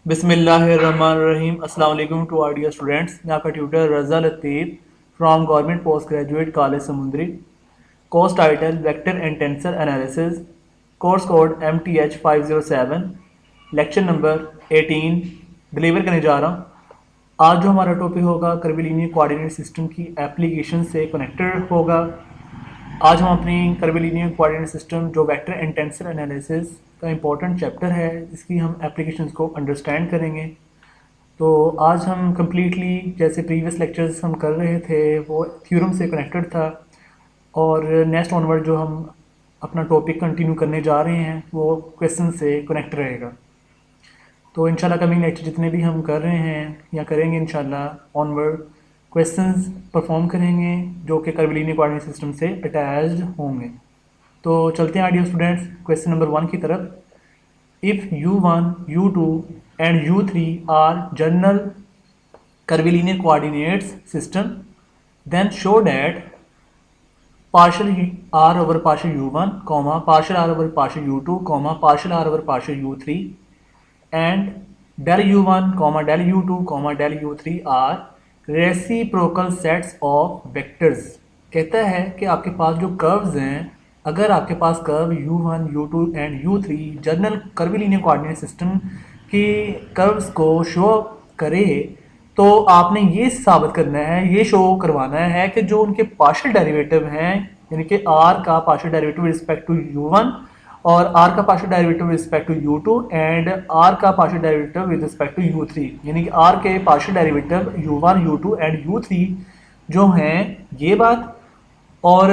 बिस्मिल्लाहिर्रहमानिर्रहीम। अस्सलाम वालेकुम टू आर डियर स्टूडेंट्स। मैं आपका tutor Raza Latif from government post graduate college Samundri. Course title vector and tensor analysis, course code MTH 507, lecture number 18 deliver करने जा रहा हूँ। आज जो हमारा टॉपिक होगा कर्विलिनियर कोऑर्डिनेट सिस्टम की एप्लीकेशन से कनेक्टेड होगा। आज हम अपनी कर्विलिनियर कोऑर्डिनेट सिस्टम जो वेक्टर एंड टेंसर एनालिसिस का इम्पोर्टेंट चैप्टर है, इसकी हम एप्लीकेशंस को अंडरस्टैंड करेंगे। तो आज हम कम्प्लीटली जैसे प्रीवियस लेक्चर्स हम कर रहे थे वो थ्योरम से कनेक्टेड था, और नेक्स्ट ऑनवर्ड जो हम अपना टॉपिक कंटिन्यू करने जा रहे हैं वो क्वेश्चन से कनेक्ट रहेगा। तो इंशाल्लाह कमिंग लेक्चर जितने भी हम कर रहे हैं या करेंगे इंशाल्लाह ऑनवर्ड क्वेश्चंस परफॉर्म करेंगे जो कि कर्विलिनियर कोऑर्डिनेट सिस्टम से अटैच्ड होंगे। तो चलते हैं डियर स्टूडेंट्स क्वेश्चन नंबर 1 की तरफ। If U1, U2 and U3 are general curvilinear coordinates system then show that partial r over partial U1, partial r over partial U2, partial r over partial U3 and del U1, del U2, del U3 are reciprocal sets of vectors। कहता है कि आपके पास जो curves हैं, अगर आपके पास curve U1, U2 and U3 general curvilinear coordinate system की कर्व्स को शो करे तो आपने ये साबित करना है, ये शो करवाना है कि जो उनके पार्शियल डेरिवेटिव हैं, यानी कि r का partial derivative respect to U1 और r का partial derivative respect to U2 and r का partial derivative with respect to U3, यानी कि r के partial derivative U1, U2 and U3 जो हैं ये बात, और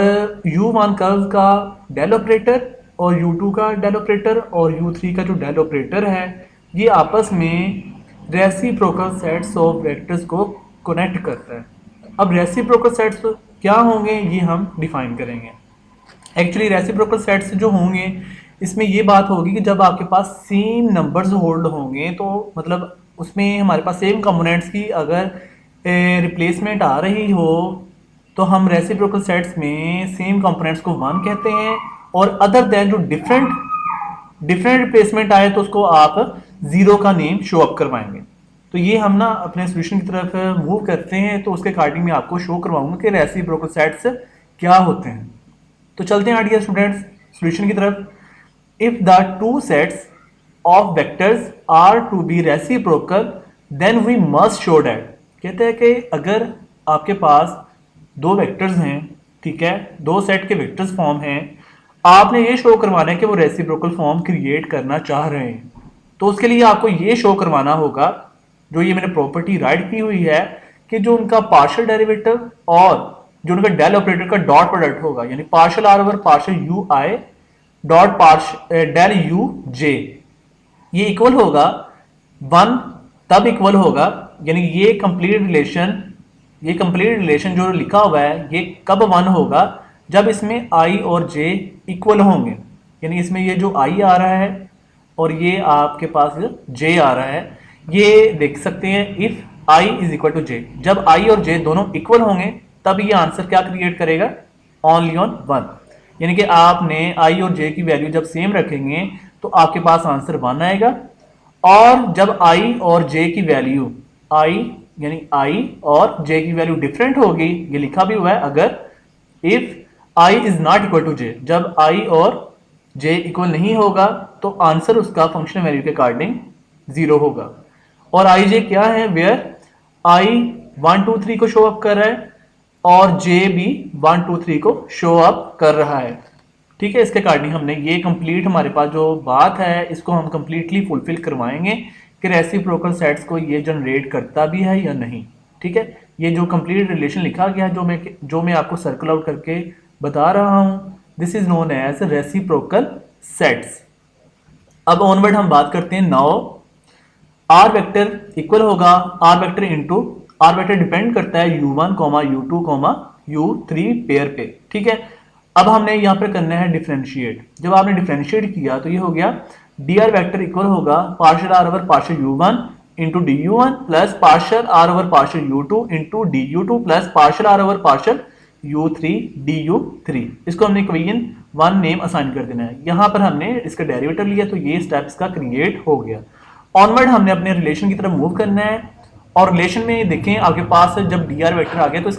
U1 कर्व का डेल ऑपरेटर और U2 का डेल ऑपरेटर और U3 का जो डेल ऑपरेटर है ये आपस में रेसिप्रोकल सेट्स ऑफ वेक्टर्स को कनेक्ट करता है। अब रेसिप्रोकल सेट्स क्या होंगे ये हम डिफाइन करेंगे। एक्चुअली रेसिप्रोकल सेट्स जो होंगे इसमें ये बात होगी कि जब आपके पास सेम नंबर्स होल्ड होंगे तो मतलब उसमें हमारे पास सेम कंपोनेंट्स की अगर रिप्लेसमेंट आ रही हो तो हम रेसिप्रोकल सेट्स में सेम कंपोनेंट्स को 1 कहते हैं, और अदर देन जो डिफरेंट रिप्लेसमेंट आए तो उसको आप 0 का नेम शो अप करवाएंगे। तो ये हम ना अपने सोल्यूशन की तरफ मूव करते हैं, तो उसके अकॉर्डिंग मैं आपको शो करवाऊंगा कि रेसिप्रोकल सेट्स क्या होते हैं। तो चलते हैं डियर स्टूडेंट्स सोल्यूशन की तरफ। If the two sets of vectors are to be reciprocal then we must show that. कहते हैं कि अगर आपके पास दो वेक्टर्स हैं, ठीक है, दो सेट के वेक्टर्स फॉर्म हैं, आपने ये शो करवाना है कि वो रेसिप्रोकल फॉर्म क्रिएट करना चाह रहे हैं। तो उसके लिए आपको ये शो करवाना होगा, जो ये मैंने प्रॉपर्टी राइट की हुई है, कि जो उनका पार्शियल डेरिवेटिव और जो उनका डेल ऑपरेटर का डॉट प्रोडक्ट होगा, यानी partial r over partial u i dot del u j, ये इक्वल होगा 1। तब इक्वल होगा, यानी ये कंप्लीट रिलेशन जो लिखा हुआ है ये कब 1 होगा, जब इसमें i और j इक्वल होंगे। यानी इसमें ये जो i आ रहा है और ये आपके पास j आ रहा है, ये देख सकते हैं if i is equal to j। जब i और j दोनों इक्वल होंगे तब ये आंसर क्या क्रिएट करेगा, ओनली ऑन 1। यानी कि आपने i और j की वैल्यू जब सेम रखेंगे तो आपके पास आंसर 1 आएगा, और जब i और j की वैल्यू यानी i और j की वैल्यू डिफरेंट होगी, ये लिखा भी हुआ है, अगर if i is not equal to j, जब i और j इक्वल नहीं होगा तो आंसर उसका फंक्शन वैल्यू के अकॉर्डिंग 0 होगा। और i j क्या है, वेयर i 1 2 3 को शो अप कर रहा है और j भी 1 2 3 को शो अप कर रहा है। ठीक है, इसके अकॉर्डिंग हमने ये कंप्लीट हमारे पास जो बात है इसको हम कंप्लीटली फुलफिल करवाएंगे कि रेसिप्रोकल सेट्स को ये जनरेट करता भी है या नहीं। ठीक है, ये जो कंप्लीट रिलेशन लिखा गया है जो मैं आपको सर्कल आउट करके बता रहा हूं, this is known as reciprocal sets. अब ऑनवर्ड हम बात करते हैं। नाउ आर वेक्टर इक्वल होगा r vector into r vector depend करता है U1, U2, U3 पेयर पे। ठीक है, अब हमने यहाँ पर करना है डिफरेंशिएट। जब आपने डिफरेंशिएट किया तो ये हो गया dr वेक्टर इक्वल होगा partial r over partial U1 into du1 plus partial r over partial U2 into du2 plus partial r over partial U3 du3। इसको हमने इक्वेशन 1 नेम असाइन कर देना है। यहां पर हमने इसका डेरिवेटिव लिया तो ये स्टेप्स का क्रिएट हो गया। ऑनवर्ड हमने अपने रिलेशन की तरफ मूव करना है और रिलेशन में देखें आपके पास जब डी आर वेक्टर आ गया तो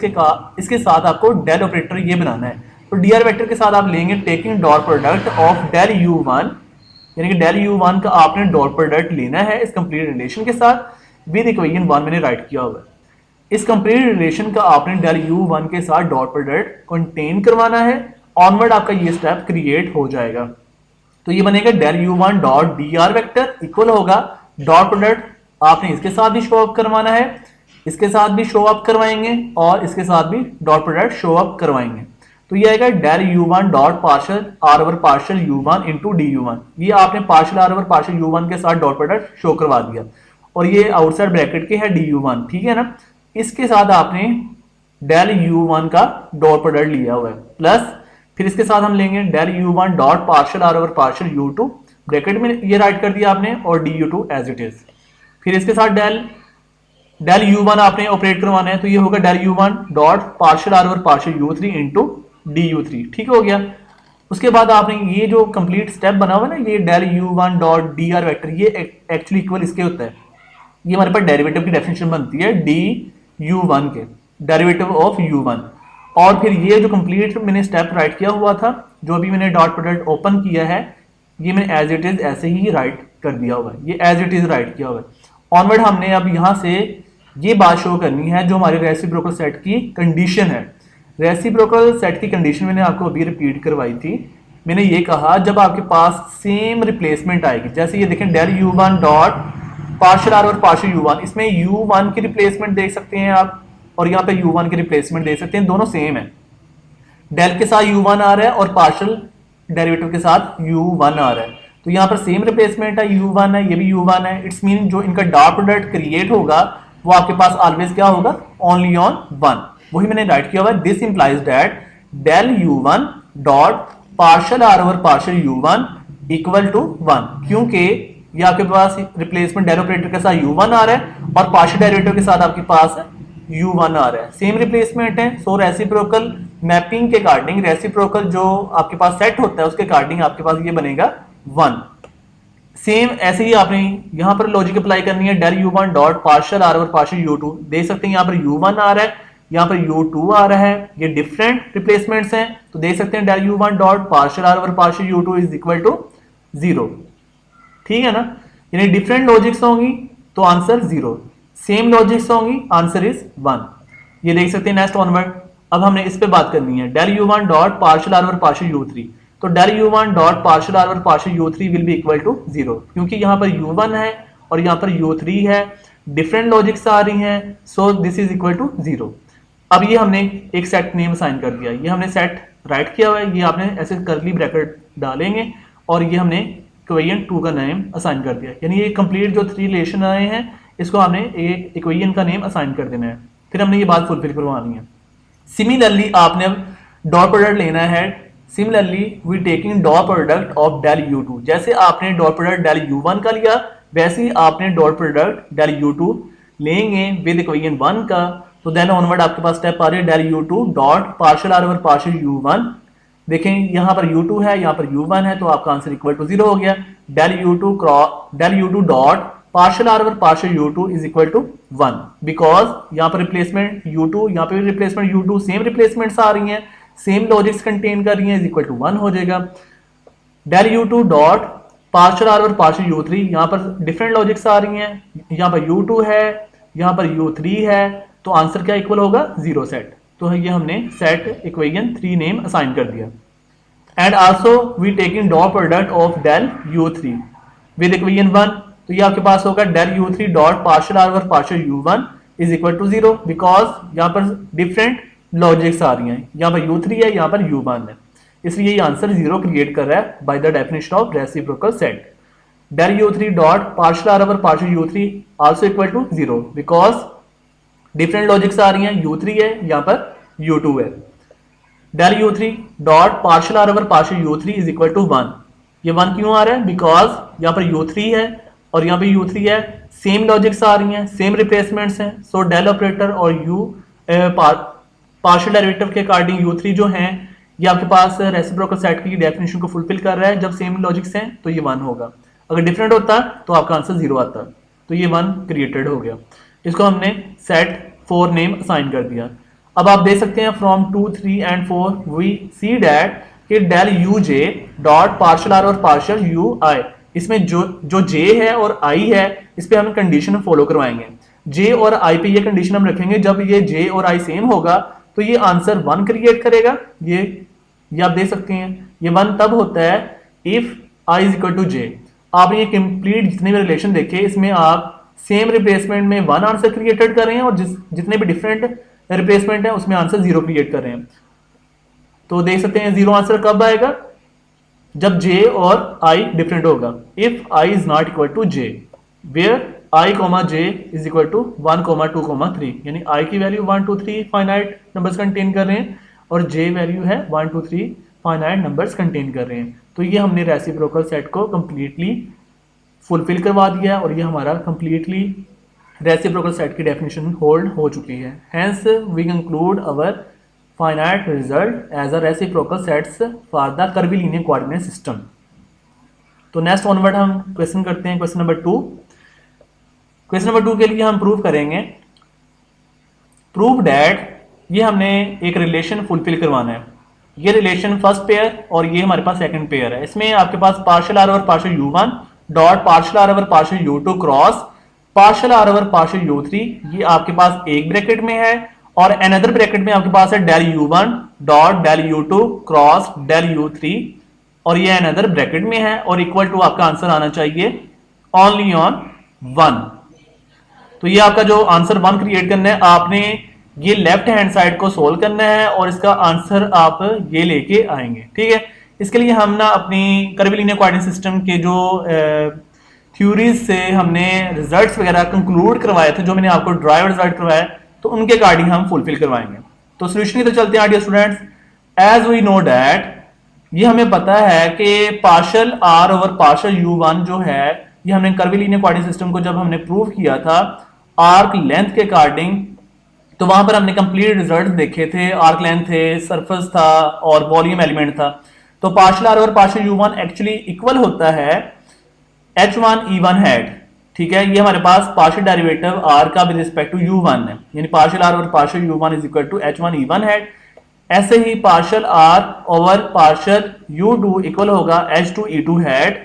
इसके साथ आपको डेल ऑपरेटर ये बनाना है। तो डी आर वेक्टर के साथ आप लेंगे taking dot product of del u one, यानी कि डेल यू वन का आपने डॉट प्रोडक्ट लेना है इस कंप्लीट रिलेशन के साथ विद इक्वेशन वन मैंने राइट किया हुआ है। इस कंप्लीट रिलेशन का आपने डेल यू वन के साथ डॉट प्रोडक्ट कंटेन करवाना है। ऑनवर्ड आपका ये स्टेप क्रिएट हो जाएगा। तो ये बनेगा del u one dot d r vector equal होगा डॉट प्रोडक्ट आपने इसके साथ भी शो अप करवाना है, इसके साथ भी शो अप करवाएंगे और इसके साथ भी डॉट प्रोडक्ट शो अप करवाएंगे। तो ये आएगा del u one dot partial r over partial u one into d u one. ये आपने partial r over partial u one के साथ डॉट प्रोडक्ट शो करवा दिया और ये आउटसाइड ब्रैकेट के है डी यू वन, ठीक है ना। इसके साथ आपने डेल यू वन का डॉट प्रोडक्ट लिया हुआ है प्लस फिर इसके साथ हम लेंगे del u one dot partial r over partial u two, bracket में ये राइट कर दिया आपने और d u two as it is. फिर इसके साथ डेल यू वन आपने ऑपरेट करवाना है तो ये होगा del u one dot partial r over partial u three into d u three, ठीक हो गया। उसके बाद आपने ये जो कंप्लीट स्टेप बना हुआ है ना, ये del u one dot d r vector ये एक्चुअली इक्वल इसके होता है। ये हमारे पास डेरिवेटिव की डेफिनेशन बनती है डी यू वन के, डेरिवेटिव ऑफ यू वन। और फिर ये जो कंप्लीट मैंने स्टेप राइट किया हुआ था, जो अभी मैंने डॉट प्रोडक्ट ओपन किया है, ये मैंने एज इट इज ऐसे ही राइट कर दिया हुआ है, ये एज इट इज राइट किया हुआ है। ऑनवर्ड हमने अब यहां से ये बात शो करनी है जो हमारे रेसिप्रोकल सेट की कंडीशन है। रेसिप्रोकल सेट की कंडीशन मैंने आपको अभी रिपीट करवाई थी। मैंने ये कहा जब आपके पास सेम रिप्लेसमेंट आएगी, जैसे ये देखें del u one dot partial r और पार्शियल यू वन, इसमें यू वन की रिप्लेसमेंट देख सकते हैं आप और यहाँ पे यू वन की रिप्लेसमेंट देख सकते हैं, दोनों सेम है। डेल के साथ यू वन आ रहा है और पार्शियल डेरिवेटिव के साथ यू वन आ रहा है, तो यहाँ पर सेम रिप्लेसमेंट है, यू वन है, ये भी यू वन है। इट्स मीन जो इनका डॉट प्रोडक्ट क्रिएट होगा वो आपके पास ऑलवेज क्या होगा, ओनली ऑन वन। वही मैंने राइट किया हुआ है, this implies that del u one dot partial r over partial u one equal to one, क्योंकि ये आपके पास रिप्लेसमेंट डेल ऑपरेटर के साथ यू वन आ रहा है और पार्शियल डेरिवेटिव के साथ आपके पास यू वन आ रहा है, सेम रिप्लेसमेंट है। सो रेसिप्रोकल मैपिंग के अकॉर्डिंग, रेसिप्रोकल जो आपके पास सेट होता है उसके अकॉर्डिंग आपके पास ये बनेगा वन। सेम ऐसे ही आपने यहां पर लॉजिक अप्लाई करनी है, del u one dot partial r over partial u two. देख सकते हैं यहाँ पर यू वन आ रहा है, यहाँ पर यू टू आ रहा है, ये डिफरेंट रिप्लेसमेंट्स हैं, तो देख सकते हैं del u one dot partial r over partial u two is equal to zero, ठीक है ना। यानी डिफरेंट लॉजिक्स होंगी तो आंसर जीरो, सेम लॉजिक्स होंगी आंसर इज वन। ये देख सकते हैं नेक्स्ट ऑनवर्ड। अब हमने इस पे बात करनी है del u one dot partial r over partial u three, तो del u one dot partial r over partial u three will be equal to zero, क्योंकि यहाँ पर यू वन है और यहाँ पर यू थ्री है, डिफरेंट लॉजिक्स आ रही हैं, so this is equal to zero. अब ये हमने एक सेट नेम असाइन कर दिया, ये हमने सेट राइट किया हुआ है, ये आपने ऐसे कर्ली ब्रैकेट डालेंगे और ये हमने इक्वेशन टू का नेम असाइन कर दिया। यानी ये कंप्लीट जो थ्री रिलेशन आए हैं इसको हमने एक इक्वेशन का नेम असाइन कर देना है, फिर हमने ये बात फुलफिल करवानी है। सिमिलरली आपने डॉट प्रोडक्ट लेना है, similarly we taking dot product of del u two. जैसे आपने dot product del u one का लिया वैसे ही आपने dot product del u two लेंगे विद इक्वेशन वन का। तो देन ऑनवर्ड आपके पास स्टेप आ रही है del u two dot partial r over partial u one. देखें यहाँ पर u2 है, यहाँ पर u1 है, तो आपका आंसर इक्वल टू जीरो हो गया। Del u2 dot partial r over partial u2 is equal to one, because यहाँ पर रिप्लेसमेंट u2, यहाँ पे भी रिप्लेसमेंट u2, सेम रिप्लेसमेंट्स आ रही हैं, सेम लॉजिक्स कंटेन कर रही हैं, इज इक्वल टू वन हो जाएगा। Del u2 dot partial r over partial u3, यहाँ पर डिफरेंट लॉजिक्स आ रही हैं, यहाँ पर u2 है, यहाँ पर u3 है, तो आंसर क्या इक्वल होगा, जीरो सेट। तो ये हमने set equation three name assign कर दिया। And also we taking dot product of del u three with equation one, तो ये आपके पास होगा del u three dot partial r over partial u one is equal to zero, because यहाँ पर different logics आ रही हैं, यहाँ पर यू थ्री है, यहाँ पर यू वन है, इसलिए ये आंसर जीरो क्रिएट कर रहा है by the definition of reciprocal set. Del u three dot partial r over partial u three also equal to zero, because different logics आ रही हैं, u3 है, यहाँ पर u2 है। Del u3 dot partial r over partial u3 is equal to one. ये one क्यों आ रहा है, बिकॉज यहाँ पर u3 है और यहाँ पर u3 है, सेम लॉजिक्स आ रही हैं, सेम रिप्लेसमेंट्स हैं, सो डेल ऑपरेटर और पार्शियल डेरिवेटिव के अकॉर्डिंग u3 जो हैं ये आपके पास रेसिप्रोकल सेट की डेफिनेशन को फुलफिल कर रहा है। जब सेम लॉजिक्स हैं तो ये वन होगा। अगर डिफरेंट होता तो आपका आंसर 0 आता। तो ये 1 क्रिएटेड हो गया। इसको हमने सेट 4 नेम असाइन कर दिया। अब आप देख सकते हैं from 2, 3 and 4 we see that कि del u j dot partial r और पार्शियल यू आई, इसमें जो जे है और आई है इस पे हम कंडीशन फॉलो करवाएंगे। जे और आई पे ये कंडीशन हम रखेंगे, जब ये जे और आई सेम होगा तो ये आंसर 1 क्रिएट करेगा। ये आप देख सकते हैं, ये 1 तब होता है if i is equal to j. आपने ये कंप्लीट जितने भी रिलेशन देखे इसमें आप सेम रिप्लेसमेंट में 1 आंसर क्रिएटेड कर रहे हैं और जितने भी डिफरेंट रिप्लेसमेंट है उसमें आंसर 0 क्रिएट कर रहे हैं। तो देख सकते हैं 0 आंसर कब आएगा, जब j और i डिफरेंट होगा। If i is not equal to j where i comma j is equal to 1, 2, 3, यानी i की वैल्यू 1, 2, 3 फाइनाइट नंबर्स कंटेन कर रहे हैं और j वैल्यू है 1, 2, 3 फाइनाइट नंबर्स कंटेन कर रहे हैं। तो ये हमने रेसिप्रोकल सेट को कंप्लीटली फुलफिल करवा दिया और ये हमारा कंप्लीटली रेसिप्रोकल सेट की डेफिनेशन होल्ड हो चुकी है। Hence we conclude our finite result as a reciprocal sets for the curvilinear coordinate system। तो नेक्स्ट ऑनवर्ड हम क्वेश्चन करते हैं क्वेश्चन नंबर 2। क्वेश्चन नंबर 2 के लिए हम प्रूव करेंगे, प्रूव डैट, ये हमने एक रिलेशन फुलफिल करवाना है। ये रिलेशन फर्स्ट पेयर और ये हमारे पास सेकंड पेयर है। इसमें आपके पास partial r over partial u1 dot partial r over partial u2 cross partial r over partial u3, ये आपके पास एक ब्रैकेट में है और अनदर ब्रैकेट में आपके पास है del u1 dot del u2 cross del u3 और ये अनदर ब्रैकेट में है और इक्वल टू आपका आंसर आना चाहिए ओनली ऑन 1। तो ये आपका जो आंसर 1 क्रिएट करना है, आपने ये लेफ्ट हैंड साइड को सोल्व करना है और इसका आंसर आप ये लेके आएंगे। ठीक है, इसके लिए हम ना अपनी कर्वीलिनियर कोऑर्डिनेट सिस्टम के जो थ्योरीज से हमने रिजल्ट्स वगैरह कंक्लूड करवाए थे, जो मैंने आपको ड्राइव रिजल्ट करवाया, तो उनके अकॉर्डिंग हम फुलफिल करवाएंगे। तो सोल्यूशन की तो चलते हैं dear students. As we know that, ये हमें पता है कि partial r over partial u1 जो है, ये हमने कर्वीलिनियर कोऑर्डिनेट सिस्टम को जब हमने प्रूव किया था आर्क लेंथ के अकॉर्डिंग, तो वहां पर हमने कंप्लीट रिजल्ट देखे थे। आर्क लेंथ थे, सरफेस था और वॉल्यूम एलिमेंट था। तो partial r over partial u1 actually equal होता है h1 e1 हैट। ठीक है, ये हमारे पास पार्शियल डेरिवेटिव r का विद रिस्पेक्ट टू u1 है, यानी partial r over partial u1 is equal to h1 e1 hat. ऐसे ही partial r over partial u2 equal होगा h2 e2 हैट।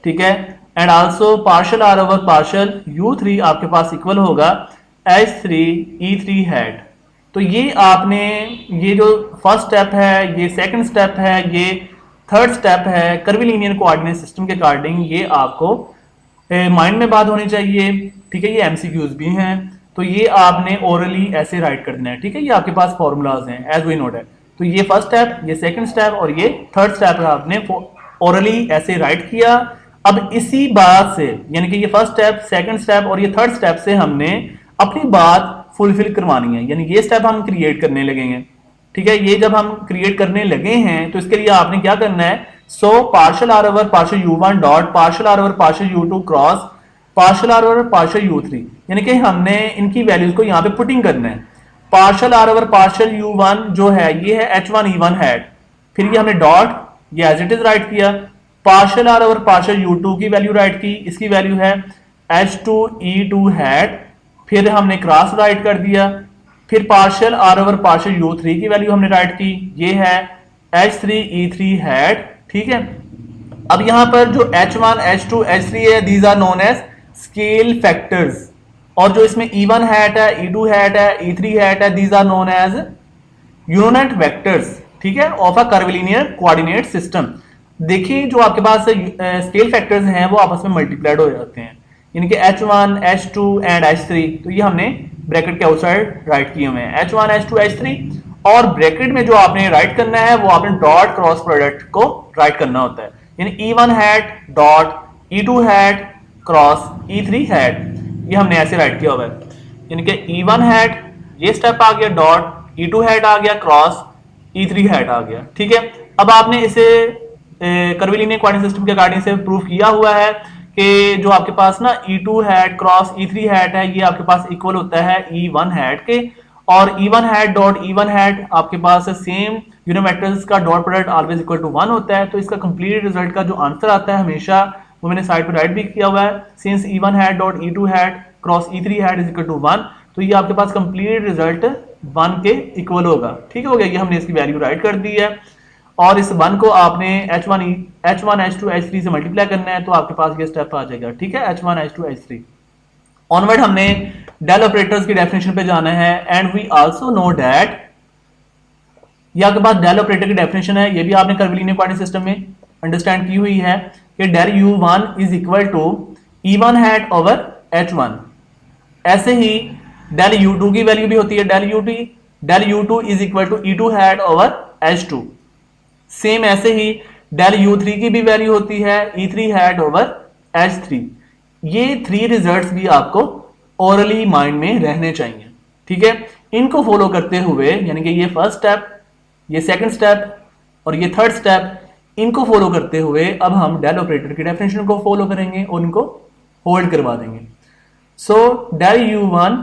ठीक है, and also partial r over partial u3 आपके पास equal होगा h3 e3 hat. तो ये आपने, ये जो फर्स्ट स्टेप है, ये सेकंड स्टेप है, ये थर्ड स्टेप है कर्वीलिनियर कोऑर्डिनेट सिस्टम के अकॉर्डिंग, ये आपको माइंड में बात होनी चाहिए। ठीक है, ये एमसीक्यूज भी हैं, तो ये आपने ओरली ऐसे राइट करना है। ठीक है, ये आपके पास फॉर्मूलाज हैं एज वी नोट है। तो ये फर्स्ट स्टेप, ये सेकंड स्टेप और ये थर्ड स्टेप है, आपने ओरली ऐसे राइट किया। अब इसी बात से, यानी कि ये फर्स्ट स्टेप, सेकंड स्टेप और ये थर्ड स्टेप से हमने अपनी बात फुलफिल करवानी है, यानी ये स्टेप हम क्रिएट करने लगेंगे। ठीक है, ये जब हम क्रिएट करने लगे हैं तो इसके लिए आपने क्या करना है, so partial r over partial u1 dot partial r over partial u2 cross partial r over partial u3, यानी कि हमने इनकी वैल्यूज को यहाँ पे पुटिंग करना है। Partial r over partial u1 जो है ये है h1 e1 हैट, फिर ये हमने डॉट, ये एज इट इज राइट किया। Partial r over partial u2 की वैल्यू राइट की, इसकी वैल्यू है h2 e2 हैट, फिर हमने क्रॉस राइट कर दिया। फिर partial r over partial u3 की वैल्यू हमने राइट की, ये है h3 e3 हैट। ठीक है, अब यहां पर जो h1 h2 h3 है, these are known as scale factors, और जो इसमें e1 हैट है, e2 हैट है, e3 हैट है, these are known as unit vectors. ठीक है, of a curvilinear coordinate system. देखिए जो आपके पास स्केल फैक्टर्स हैं वो आपस में मल्टीप्लाइड हो जाते हैं, यानी कि h1 h2 एंड h3, तो ये हमने ब्रैकेट के आउटसाइड राइट किए हुए हैं h1 h2 h3, और ब्रैकेट में जो आपने राइट करना है वो आपने डॉट क्रॉस प्रोडक्ट को राइट करना होता है, यानी e1 hat dot e2 hat cross e3 hat, ये हमने ऐसे राइट किया हुआ है, यानी कि e1 हैट ये स्टेप आ गया, डॉट e2 हैट आ गया, क्रॉस e3 हैट आ गया। ठीक है, अब आपने इसे कर्वीलिनियर कोऑर्डिनेट सिस्टम के अकॉर्डिंग से प्रूव किया हुआ है कि जो आपके पास ना e2 hat cross e3 hat है, ये आपके पास इक्वल होता है e1 हैट के, और e1 hat dot e1 hat आपके पास सेम यूनिट वेक्टर्स का dot product always equal to 1 होता है। तो इसका कंप्लीट रिजल्ट का जो आंसर आता है हमेशा वो मैंने साइड पर राइट भी किया हुआ है। Since E1 hat dot E2 hat cross E3 hat is equal to 1, तो ये आपके पास कंप्लीट रिजल्ट 1 के इक्वल होगा। ठीक हो गया, ये हमने इसकी वैल्यू राइट कर दी है और इस 1 को आपने H1 H2 H3 से मल्टीप्लाई करना है, तो आपके पास ये स्टेप आ जाएगा। ठीक है, H1 H2 H3 ऑनवर्ड हमने डेल ऑपरेटर्स की डेफिनेशन पे जाना है। And we also know that, ये आपके पास डेल ऑपरेटर की डेफिनेशन है, ये भी आपने कर्विलिनियर कोऑर्डिनेट सिस्टम में अंडरस्टैंड की हुई है कि del U1 is equal to E1 hat over H1। ऐसे ही डेल U2 की वैल्यू भी होती है, del U2 is equal to E2 hat over H2। Same ऐसे ही डेल U3 की भी वैल्यू होती है E3 हैट ओवर H3। ये 3 रिजल्ट्स भी आपको ओरली माइंड में रहने चाहिए। ठीक है, इनको फॉलो करते हुए, यानी कि ये फर्स्ट स्टेप, ये सेकंड स्टेप और ये थर्ड स्टेप, इनको फॉलो करते हुए अब हम डेल ऑपरेटर की डेफिनेशन को फॉलो करेंगे और इनको होल्ड करवा देंगे। So del U1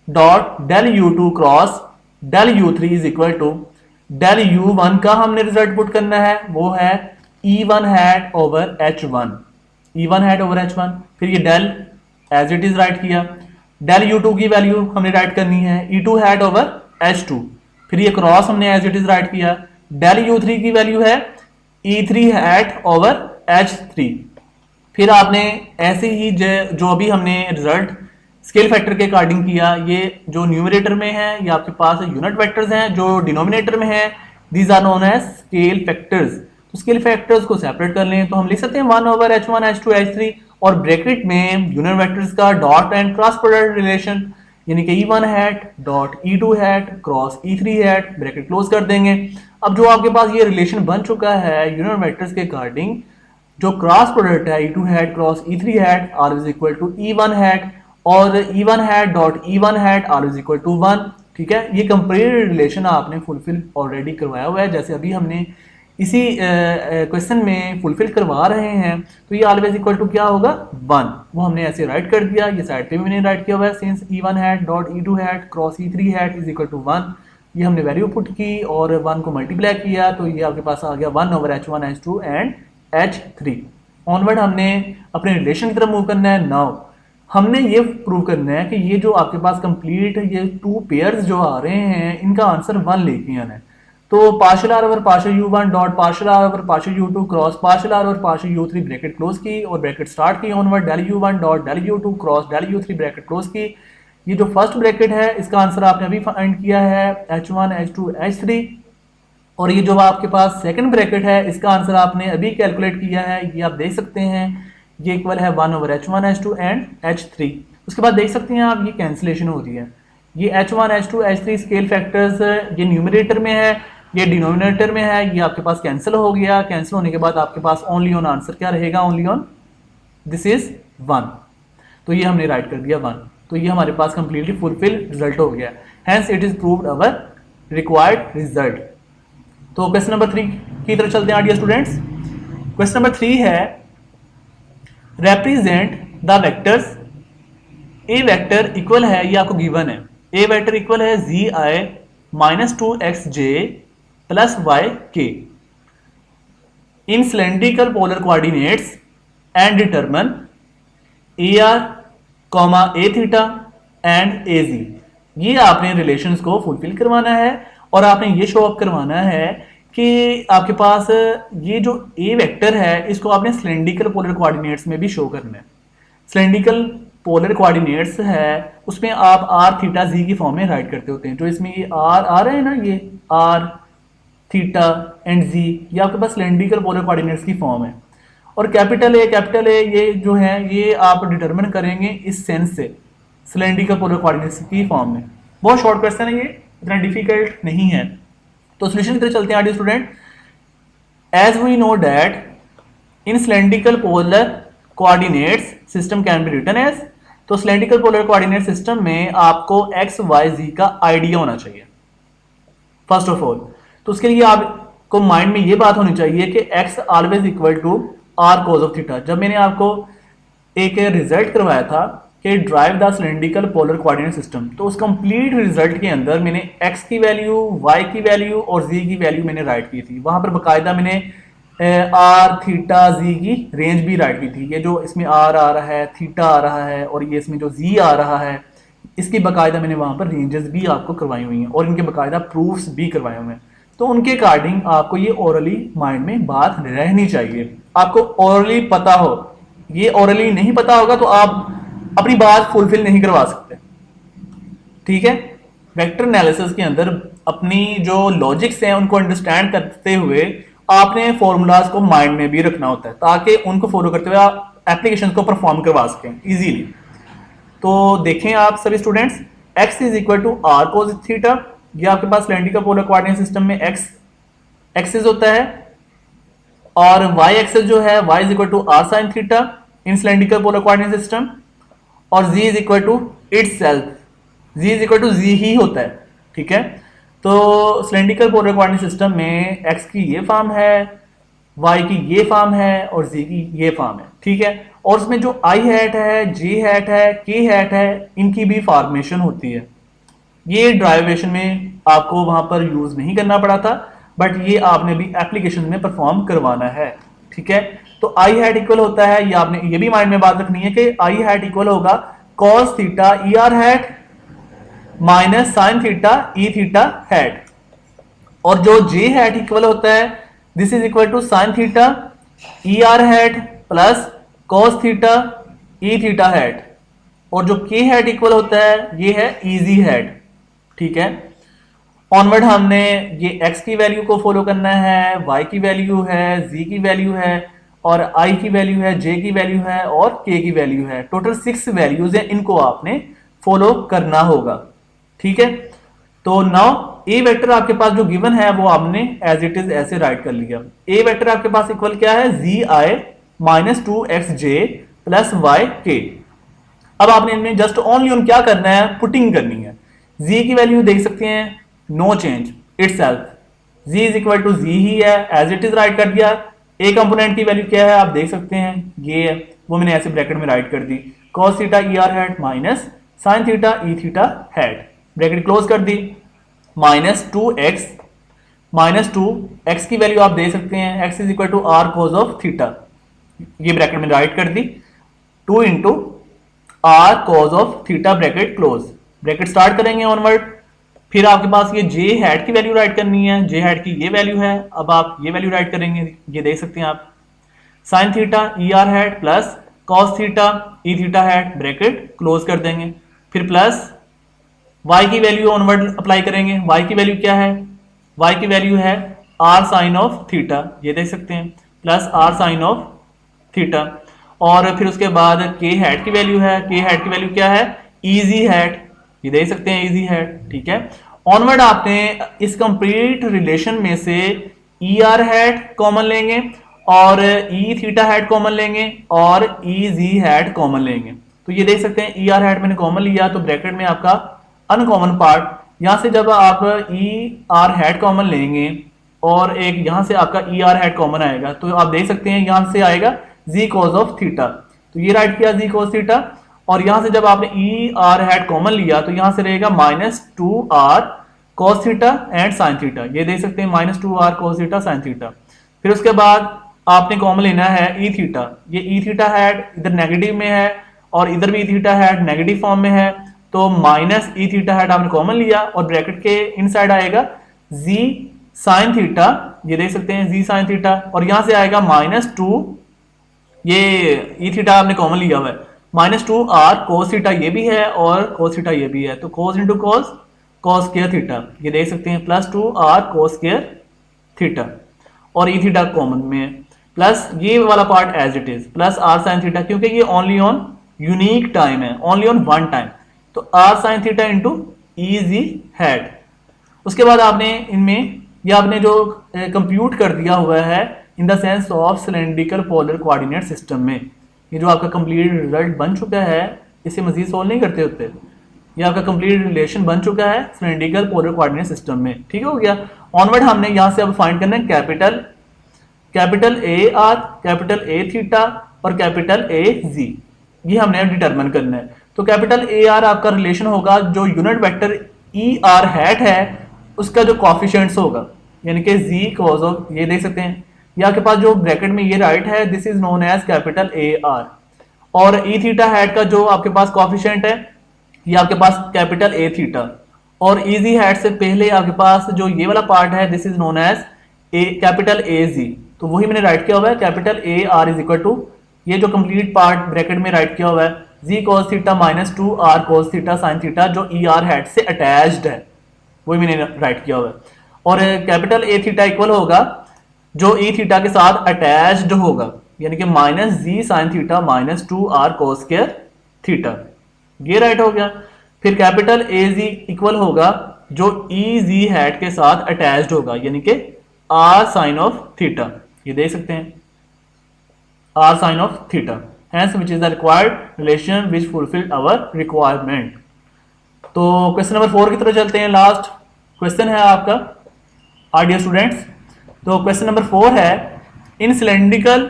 dot del U2 cross del U3 is equal to del U1 का हमने रिजल्ट पुट करना है, वो है E1 hat over H1, E1 hat over H1। फिर ये del as it is write किया, डेल U2 की वैल्यू हमने राइट करनी है E2 हैट ओवर H2। फिर ये क्रॉस हमने एज इट इज राइट किया, डेल U3 की वैल्यू है E3 हैट ओवर H3। फिर आपने ऐसे ही जो अभी हमने रिजल्ट स्केल फैक्टर के अकॉर्डिंग किया, ये जो न्यूमरेटर में है ये आपके पास यूनिट वेक्टर्स हैं, जो डिनोमिनेटर में है these are known as scale factors. तो स्केल फैक्टर्स को सेपरेट कर लें तो हम लिख सकते हैं 1 ओवर H1 H2 H3 और ब्रैकेट में यूनिट वेक्टर्स का dot and cross product relation, यानी कि E1 hat dot E2 hat cross E3 hat, bracket close कर देंगे। अब जो आपके पास ये रिलेशन बन चुका है यूनिट वेक्टर्स के अकॉर्डिंग, जो क्रॉस प्रोडक्ट है E2 hat cross E3 hat are is equal to E1 hat और E1 hat dot E1 hat are is equal to 1। ठीक है, ये कंप्लीट रिलेशन आपने फुलफिल ऑलरेडी करवाया हुआ है, जैसे अभी हमने इसी क्वेश्चन में फुलफिल करवा रहे हैं। तो ये ऑलवेज इक्वल टू क्या होगा 1, वो हमने ऐसे राइट कर दिया। ये साइड पे भी मैंने राइट किया हुआ है, since E1 hat dot E2 hat cross E3 hat is equal to 1। ये हमने वैल्यू पुट की और 1 को मल्टीप्लाई किया, तो ये आपके पास आ गया 1 over H1 H2 and H3। Onward हमने अपने रिलेशन की तरफ मूव करना है। नाउ हमने ये प्रूव करना है कि ये जो आपके पास कंप्लीट ये 2 पेयर्स जो आ रहे हैं इनका आंसर 1 लेके आना है। तो partial r over partial U1 dot partial r over partial U2 cross partial r over partial U3, bracket close की और ब्रैकेट स्टार्ट की onward del U1 dot del U2 cross del U3, bracket close की। ये जो first bracket है इसका answer आपने अभी फाइंड किया है H1 H2 H3, और ये जो आपके पास सेकंड ब्रैकेट है इसका आंसर आपने अभी कैलकुलेट किया है, ये आप देख सकते हैं, ये इक्वल है 1 over H1 H2 and H3। उसके बाद देख सकते हैं आप ये कैंसिलेशन हो रही है, ये H1 H2 H3 scale factors ये न्यूमरेटर में है, ये डिनोमिनेटर में है, ये आपके पास कैंसिल हो गया। कैंसिल होने के बाद आपके पास ओनली ऑन आंसर क्या रहेगा, ओनली ऑन दिस इज 1। तो ये हमने राइट कर दिया 1, तो ये हमारे पास कंप्लीटली फुलफिल रिजल्ट हो गया, hence it is proved our required result. तो क्वेश्चन नंबर 3 की तरफ चलते हैं डियर स्टूडेंट्स। क्वेश्चन नंबर 3 है represent the vectors a vector equal है, ये आपको गिवन है, a वेक्टर इक्वल है zi minus 2xj plus yk in cylindrical polar coordinates and determine ar, a theta and az। ये आपने रिलेशंस को fulfil करवाना है और आपने ये शो अप करवाना है कि आपके पास ये जो ए वेक्टर है इसको आपने सिलेंड्रिकल पोलर कोऑर्डिनेट्स में भी शो करना है। सिलेंड्रिकल पोलर कोऑर्डिनेट्स है उसमें आप आर थीटा जी की फॉर्म में राइट करते होते हैं, जो इसमें ये आर आ रहे हैं ना, ये आर थीटा एंड जी, ये आपके पास सिलेंड्रिकल पोलर कोऑर्डिनेट्स की फॉर्म है। और कैपिटल ए ये जो है ये आप डिटरमिन करेंगे इस सेंस से सिलेंड्रिकल पोलर कोऑर्डिनेट्स की फॉर्म में। बहुत शॉर्ट क्वेश्चन है, ये इतना डिफिकल्ट नहीं है। तो सॉल्यूशन की तरफ चलते हैं dear student. As we know that in cylindrical polar coordinates system can be written as, तो सिलेंड्रिकल पोलर कोऑर्डिनेट सिस्टम में आपको एक्स वाई जी का आइडिया होना चाहिए फर्स्ट ऑफ ऑल। तो उसके लिए आपको माइंड में ये बात होनी चाहिए कि x always equal to r cos of theta. जब मैंने आपको एक रिजल्ट करवाया था कि drive the cylindrical polar coordinate system, तो उस कंप्लीट रिजल्ट के अंदर मैंने x की वैल्यू, y की वैल्यू और z की वैल्यू मैंने राइट की थी। वहां पर बाकायदा मैंने आर थीटा जी की रेंज भी राइट की थी। ये जो इसमें आर आ रहा है, थीटा आ रहा है और ये इसमें जो जी आ रहा है, इसकी बाकायदा मैंने वहां पर रेंजेस भी आपको करवाई हुई हैं और इनके बाकायदा प्रूफ्स भी करवाए हुए हैं। तो उनके अकॉर्डिंग आपको ये ओरली माइंड में बात रहनी चाहिए, आपको ओरली पता हो। ये ओरली नहीं पता होगा तो आप अपनी बात फुलफिल नहीं करवा सकते। ठीक है, वेक्टर एनालिसिस के अंदर अपनी जो लॉजिक्स हैं उनको अंडरस्टैंड करते हुए आपने फॉर्मूलाज को माइंड में भी रखना होता है ताकि उनको फॉलो करते हुए आप एप्लीकेशन को परफॉर्म करवा सकें इजीली। तो देखें आप सभी students, x is equal to r cos theta. ये आपके पास सिलेंड्रिकल पोलर कोऑर्डिनेट सिस्टम में x एक्सिस होता है और y एक्सिस जो है y is equal to r sine theta in cylindrical polar coordinate system, और z is equal to itself, z is equal to z ही होता है। ठीक है, तो सिलेंड्रिकल पोलर कोऑर्डिनेट सिस्टम में x की ये फॉर्म है, y की ये फॉर्म है और z की ये फॉर्म है। ठीक है, और उसमें जो i हैट है, j हैट है, k हैट है, इनकी भी फॉर्मेशन होती है। ये ड्राइवेशन में आपको वहां पर यूज नहीं करना पड़ा था, बट ये आपने भी एप्लीकेशन में परफॉर्म करवाना है। ठीक है, तो i हैट इक्वल होता है, ये आपने ये भी माइंड में बात रखनी है कि i हैट इक्वल होगा cos theta e r hat minus sine theta e theta hat, और जो j हैट इक्वल होता है this is equal to sine theta e r hat plus cos theta e theta hat, और जो k हैट इक्वल होता है ये है इजी हैट। ठीक है, ऑनवर्ड हमने ये x की वैल्यू को फॉलो करना है, y की वैल्यू है, z की वैल्यू है और i की वैल्यू है, j की वैल्यू है और k की वैल्यू है। टोटल 6 वैल्यूज है, इनको आपने फॉलो करना होगा। ठीक है, तो नाउ ए वेक्टर आपके पास जो गिवन है वो आपने एज इट इज ऐसे राइट कर लिया। ए वेक्टर आपके पास इक्वल क्या है, जी आई माइनस टू एक्स जे प्लस वाई के। अब आपने इनमें जस्ट ओनली ऑन क्या करना है, पुटिंग करनी है। जी की वैल्यू देख सकते हैं, no change itself, g is equal to g ही है, एज इट इज राइट कर दिया। ए कंपोनेंट की वैल्यू क्या है आप देख सकते हैं, ये है, वो मैंने ऐसे ब्रैकेट में राइट कर दी, cos theta e r hat minus sine theta e theta hat, bracket close कर दी, माइनस टू एक्स की वैल्यू आप दे सकते हैं, x is equal to r cos of theta, ये ब्रैकेट में राइट कर दी, 2 into r cos of theta, bracket close, bracket start करेंगे ऑनवर्ड। फिर आपके पास ये जे हैट की वैल्यू राइट करनी है, जे हैट की ये वैल्यू है, अब आप ये वैल्यू राइट करेंगे, ये देख सकते हैं आप, sign theta e r hat plus cos theta e theta hat, bracket close कर देंगे। फिर प्लस y की वैल्यू ऑनवर्ड अप्लाई करेंगे, y की वैल्यू क्या है, y की वैल्यू है r साइन ऑफ थीटा, ये देख सकते हैं, plus r sine of theta, और फिर उसके बाद k हैट की वैल्यू है, k हैट की वैल्यू क्या है, इजी हैट, ये देख सकते हैं इजी हैट। ठीक है, ऑनवर्ड आपने इस कंप्लीट रिलेशन में से ई आर हैट कॉमन लेंगे और ई थीटा हैट कॉमन लेंगे और ई जी हैट कॉमन लेंगे। तो ये देख सकते हैं ई आर हैट मैंने कॉमन लिया, तो ब्रैकेट में आपका अनकॉमन पार्ट, यहां से जब आप ई आर हैट कॉमन लेंगे और एक यहां से आपका ई आर हैट कॉमन आएगा, तो आप देख सकते हैं यहां से आएगा जी कोस ऑफ थीटा, तो ये राइट किया जी कोस थीटा, और यहां से जब आपने ई आर हैट कॉमन लिया तो यहां से रहेगा minus two r cos theta and sine theta, ये देख सकते हैं minus two r cos theta sine theta. फिर उसके बाद आपने कॉमन लेना है ई थीटा, ये ई थीटा हैट इधर नेगेटिव में है और इधर भी ई थीटा हैट नेगेटिव फॉर्म में है, तो माइनस ई थीटा हैट आपने कॉमन लिया और ब्रैकेट के इनसाइड आएगा जी साइन थीटा, ये देख सकते हैं जी साइन थीटा, और यहां से आएगा माइनस टू, ये ई थीटा आपने कॉमन लिया हुआ है, minus two r cos theta ये भी है और कोस थीटा ये भी है, तो cos into cos, cos square theta, ये देख सकते हैं plus two r cos square theta, और ई थीटा कॉमन में है, प्लस ये वाला part as it is plus r sine theta, क्योंकि ये ओनली ऑन यूनिक टाइम है, ओनली ऑन वन टाइम, तो r sine theta into e g hat. उसके बाद आपने इनमें ये आपने जो कंप्यूट कर दिया हुआ है in the sense of cylindrical polar coordinate system में, ये जो आपका कंप्लीट रिजल्ट बन चुका है, इसे मजीद सोल्व नहीं करते होते, ये आपका कंप्लीट रिलेशन बन चुका है सिलेंड्रिकल पोलर कोऑर्डिनेट सिस्टम में। ठीक हो गया, ऑनवर्ड हमने यहां से अब फाइंड करना है capital A R, capital a theta और कैपिटल ए जी, ये हमने डिटरमिन करना है। तो कैपिटल ए आर आपका रिलेशन होगा जो unit vector e r hat है उसका जो कॉफिशिएंट्स होगा, यानी कि जी कोस ऑफ, ये देख सकते हैं ये आपके पास जो ब्रैकेट में ये राइट है, this is known as capital A r. और ई थीटा हैट का जो आपके पास कॉफिशिएंट है ये आपके पास कैपिटल ए थीटा, और इजी हैट से पहले आपके पास जो ये वाला पार्ट है this is known as a capital a g, तो वही मैंने राइट किया हुआ है capital A r is equal to ये जो कंप्लीट पार्ट ब्रैकेट में राइट किया हुआ है g cos theta minus 2 r cos theta sine theta जो ई आर हैट से अटैच्ड है वही मैंने राइट किया हुआ है। और कैपिटल ए थीटा इक्वल होगा जो ई थीटा के साथ अटैच्ड होगा, यानी कि minus g sine theta minus 2 r cos square theta, ये राइट हो गया। फिर कैपिटल ए जी इक्वल होगा जो ई जी हैट के साथ अटैच्ड होगा, यानी कि आर साइन ऑफ थीटा, ये देख सकते हैं r sine of theta, hence which is the required relation which fulfilled our requirement। तो क्वेश्चन नंबर 4 की तरफ चलते हैं, लास्ट क्वेश्चन है आपका डियर स्टूडेंट्स। तो क्वेश्चन नंबर 4 है इन सिलेंड्रिकल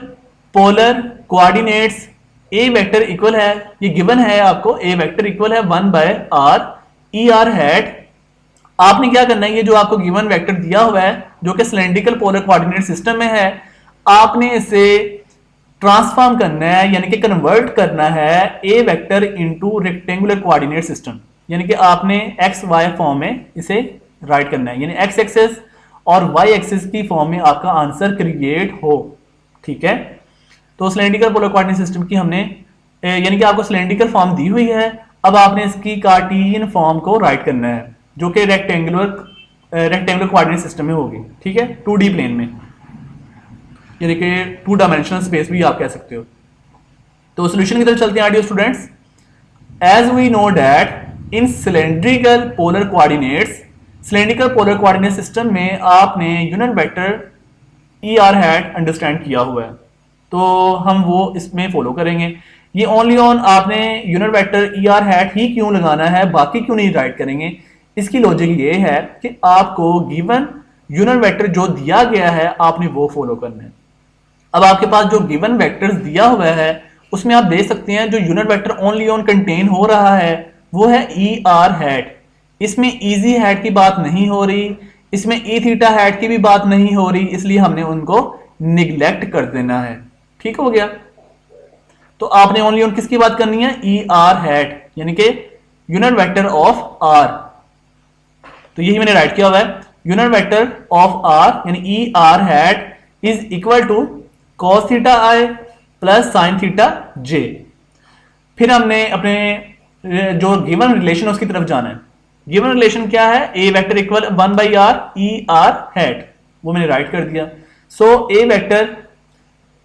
पोलर कोऑर्डिनेट्स ए वेक्टर इक्वल है, ये गिवन है आपको, ए वेक्टर इक्वल है 1 by r e r hat. आपने क्या करना है, ये जो आपको गिवन वेक्टर दिया हुआ है जो कि सिलेंड्रिकल पोलर कोऑर्डिनेट सिस्टम में है, आपने इसे ट्रांसफॉर्म करना है, यानी कि कन्वर्ट करना है a vector into rectangular coordinate system, यानी कि आपने एक्स वाई फॉर्म में इसे राइट करना है, यानी एक्स एक्सिस और वाई एक्सिस की फॉर्म में आपका आंसर क्रिएट हो। ठीक है, तो सिलेंड्रिकल पोलर कोऑर्डिनेट सिस्टम की हमने यानी कि आपको सिलेंड्रिकल फॉर्म दी हुई है, अब आपने इसकी कार्टेशियन फॉर्म को राइट करना है जो कि रेक्टेंगुलर कोऑर्डिनेट सिस्टम में होगी। ठीक है, 2D प्लेन में, यानी कि 2 डायमेंशनल स्पेस भी आप कह सकते हो। तो सॉल्यूशन की तरफ चलते हैं dear students. As we know that in cylindrical polar coordinates, cylindrical polar coordinate system में आपने unit vector e r hat understand किया हुआ है, तो हम वो इसमें फॉलो करेंगे। ये ओनली ऑन आपने unit vector e r hat ही क्यों लगाना है, बाकी क्यों नहीं राइट करेंगे, इसकी लॉजिक ये है कि आपको गिवन यूनिट वेक्टर जो दिया गया है आपने वो फॉलो करना है। अब आपके पास जो गिवन वेक्टर्स दिया हुआ है उसमें आप देख सकते हैं जो unit vector only on contain हो रहा है वो है ई आर हैट, इसमें इजी हैट की बात नहीं हो रही, इसमें ई थीटा हैट की भी बात नहीं हो रही, इसलिए हमने उनको निग्लेक्ट कर देना है। ठीक हो गया, तो आपने ओनली ऑन किसकी बात करनी है, ई आर हैट, यानी कि यूनिट वेक्टर ऑफ आर। तो यही मैंने राइट किया हुआ है, यूनिट वेक्टर ऑफ आर यानी e r hat is equal to cos theta i plus sine theta j. फिर हमने अपने जो गिवन रिलेशन उसकी तरफ जाना है। गिवन रिलेशन क्या है, a vector equal 1 by r e r hat, वो मैंने राइट कर दिया। सो ए वेक्टर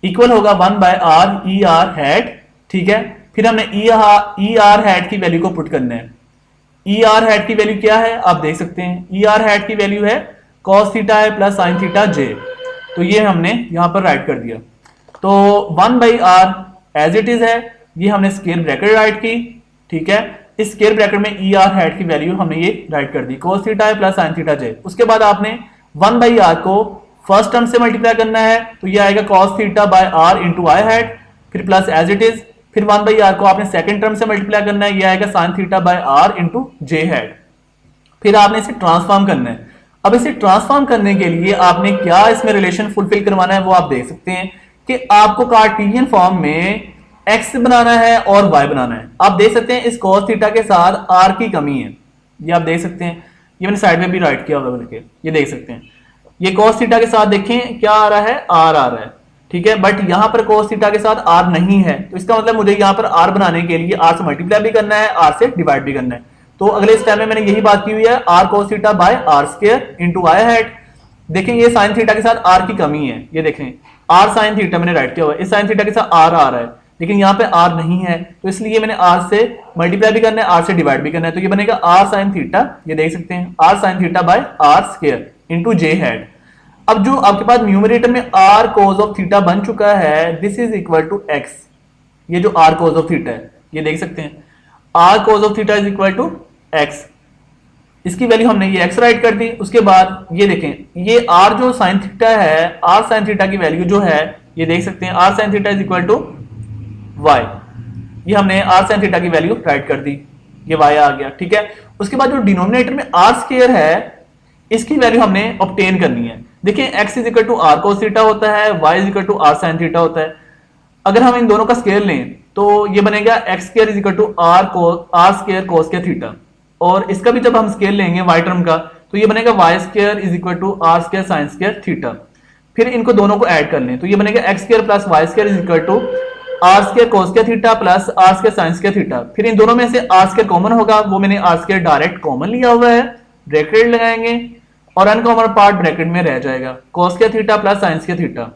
इक्वल होगा 1 by r e r hat. ठीक है, फिर हमने ई आर हैट की वैल्यू को पुट करना है। ई आर हैट की वैल्यू क्या है आप देख सकते हैं, ई आर हैट की वैल्यू है cos थीटा है प्लस साइन थीटा जे, तो ये हमने यहां पर राइट कर दिया। तो 1 by r as it is है, ये हमने स्क्वायर ब्रैकेट राइट की। ठीक है, इस स्क्वायर ब्रैकेट में ई आर हैट की वैल्यू हमने ये राइट कर दी cos थीटा है प्लस साइन थीटा जे। उसके बाद आपने 1 बाई आर को फर्स्ट टर्म से मल्टीप्लाई करना है, तो ये आएगा cos theta by r into i hat, फिर प्लस एज इट इज, फिर 1 बाई आर को आपने सेकंड टर्म से मल्टीप्लाई करना है, ये आएगा sine theta by r into j hat, फिर आपने इसे ट्रांसफॉर्म करना है। अब इसे ट्रांसफॉर्म करने के लिए आपने क्या इसमें रिलेशन फुलफिल करवाना है वो आप देख सकते हैं कि आपको कार्टेशियन फॉर्म में x बनाना है और y बनाना है। आप देख सकते हैं इस cos थीटा के साथ r की कमी है, ये आप देख सकते हैं, ये मैंने साइड में भी राइट किया हुआ है, ये देख सकते हैं ये cos थीटा के साथ देखें क्या आ रहा है, r आ रहा है। ठीक है, बट यहां पर cos थीटा के साथ r नहीं है, तो इसका मतलब मुझे यहां पर r बनाने के लिए r से मल्टीप्लाई भी करना है, r से डिवाइड भी करना है। तो अगले स्टेप में मैंने यही बात की हुई है, r cos theta by r square into i hat. देखें ये साइन थीटा के साथ r की कमी है, ये देखें r साइन थीटा मैंने राइट किया हुआ है, इस साइन थीटा के साथ r आ रहा है, लेकिन यहाँ पे r नहीं है, तो इसलिए मैंने r से मल्टीप्लाई भी करना है, r से डिवाइड भी करना है, तो ये बनेगा r साइन थीटा, ये देख सकते हैं r sine theta by r square into j hat. अब जो आपके पास न्यूमरेटर में r cos ऑफ थीटा बन चुका है, this is equal to x, ये जो r cos ऑफ थीटा है, ये देख सकते हैं r cos of theta is equal to x, इसकी वैल्यू हमने ये x राइट कर दी। उसके बाद ये देखें ये r जो साइन थीटा है, r साइन थीटा की वैल्यू जो है ये देख सकते हैं r sine theta is equal to y, ये हमने r साइन थीटा की वैल्यू राइट कर दी, ये y आ गया। ठीक है, उसके बाद जो डिनोमिनेटर में r स्क्वायर है इसकी वैल्यू हमने ऑब्टेन करनी है, देखिए x is equal to r cos theta होता है, y is equal to r sine theta होता है। अगर हम इन दोनों का स्केयर लें तो ये बनेगा x square is equal to r square cos के थीटा, और इसका भी जब हम स्केयर लेंगे वाई टर्म का तो ये बनेगा y square is equal to r square sine square theta. फिर इनको दोनों को ऐड कर लें तो ये बनेगा x square plus y square is equal to r square cos के theta plus r square sine square theta. फिर इन दोनों में से आर स्केयर कॉमन होगा, वो मैंने आर स्केयर डायरेक्ट कॉमन लिया हुआ है, ब्रैकेट लगाएंगे और अनकॉमन पार्ट ब्रैकेट में रह जाएगा, कोस के थीटा प्लस साइन के थीटा।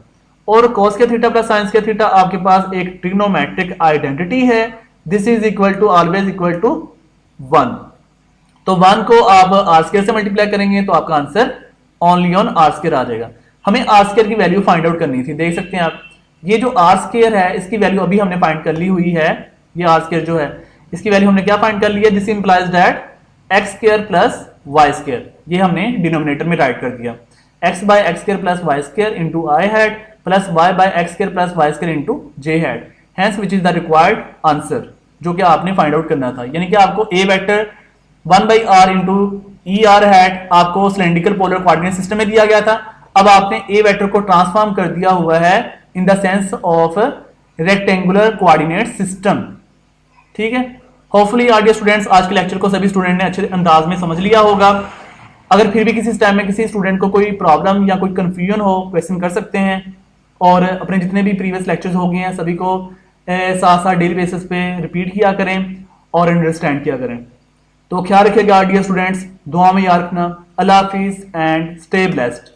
और कोस के थीटा प्लस साइन के थीटा आपके पास एक ट्रिग्नोमेट्रिक आइडेंटिटी है, this is equal to always equal to 1। तो 1 को आप आर स्केयर से मल्टीप्लाई करेंगे तो आपका answer only on r square आ जाएगा। हमें आर स्केयर की वैल्यू फाइंड आउट करनी थी, देख सकते हैं आप ये जो आर स्केयर है इसकी वैल्यू अभी हमने फाइंड कर ली हुई है। ये आर स्केयर जो है इसकी वैल्यू हमने क्या फाइंड कर ली है, this implies that x square plus y square, ये हमने डिनोमिनेटर में राइट कर दिया, x by x square plus y square into i hat plus y by x square plus y square into j hat, hence which is the required answer जो कि आपने find out करना था। यानी कि आपको a vector 1 by r into e r hat आपको cylindrical polar coordinate system में दिया गया था, अब आपने ए वेक्टर को ट्रांसफॉर्म कर दिया हुआ है in the sense of rectangular coordinate system. ठीक है, होपफुली डियर स्टूडेंट्स आज के लेक्चर को सभी स्टूडेंट ने अच्छे अंदाज में समझ लिया होगा। अगर फिर भी किसी टाइम में किसी स्टूडेंट को कोई प्रॉब्लम या कोई कंफ्यूजन हो, क्वेश्चन कर सकते हैं, और अपने जितने भी प्रीवियस लेक्चर्स हो गए हैं सभी को साथ साथ डेली बेसिस पे रिपीट किया करें और अंडरस्टैंड किया करें। तो ख्याल रखिएगा डियर स्टूडेंट्स, दुआ में याद रखना। अल्लाह हाफिज एंड स्टे ब्लेस्ड।